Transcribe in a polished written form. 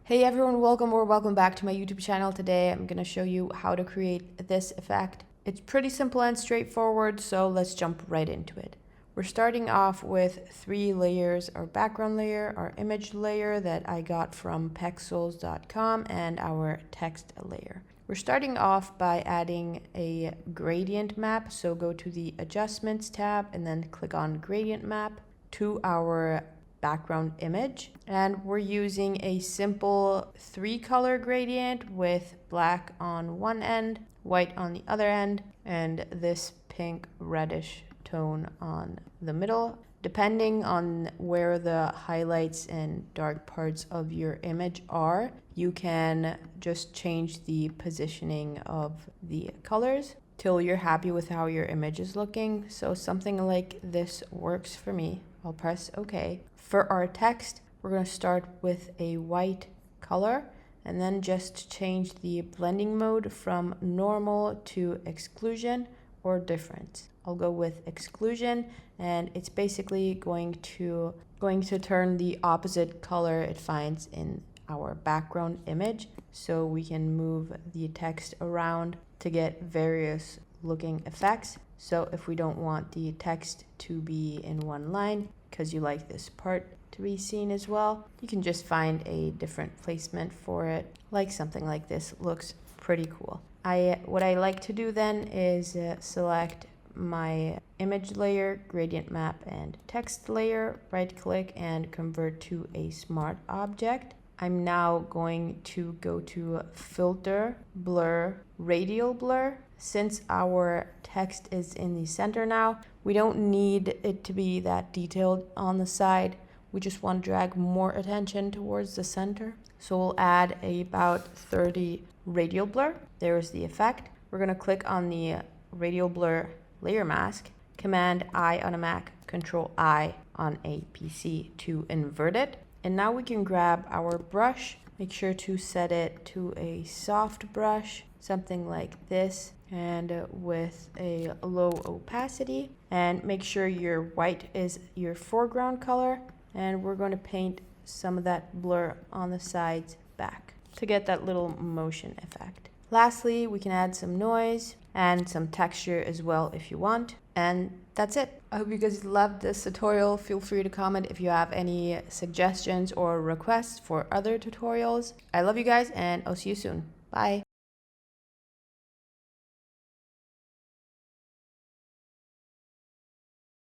Hey everyone, welcome back to my YouTube channel. Today I'm gonna show you how to create this effect. It's pretty simple and straightforward, so let's jump right into it. We're starting off with 3 layers: our background layer, our image layer that I got from pexels.com, and our text layer. We're starting off by adding a gradient map, so go to the Adjustments tab and then click on Gradient Map to our background image, and we're using a simple 3-color gradient with black on one end, white on the other end, and this pink reddish tone on the middle. Depending on where the highlights and dark parts of your image are, you can just change the positioning of the colors till you're happy with how your image is looking. So something like this works for me. I'll press OK. For our text, we're going to start with a white color and then just change the blending mode from normal to exclusion or difference. I'll go with exclusion, and it's basically going to turn the opposite color it finds in our background image, so we can move the text around to get various looking effects. So if we don't want the text to be in one line because you like this part to be seen as well, you can just find a different placement for it, like something like this. Looks pretty cool. What I like to do then is select my image layer, gradient map, and text layer, right click and convert to a smart object. I'm now going to go to Filter, Blur, Radial Blur. Since our text is in the center now, we don't need it to be that detailed on the side. We just want to drag more attention towards the center. So we'll add about 30 radial blur. There's the effect. We're going to click on the radial blur layer mask, Command I on a Mac, Control I on a PC to invert it. And now we can grab our brush, make sure to set it to a soft brush, something like this, and with a low opacity, and make sure your white is your foreground color, and we're going to paint some of that blur on the sides back to get that little motion effect. Lastly, we can add some noise and some texture as well if you want, and that's it. I hope you guys loved this tutorial. Feel free to comment if you have any suggestions or requests for other tutorials. I love you guys, and I'll see you soon. Bye.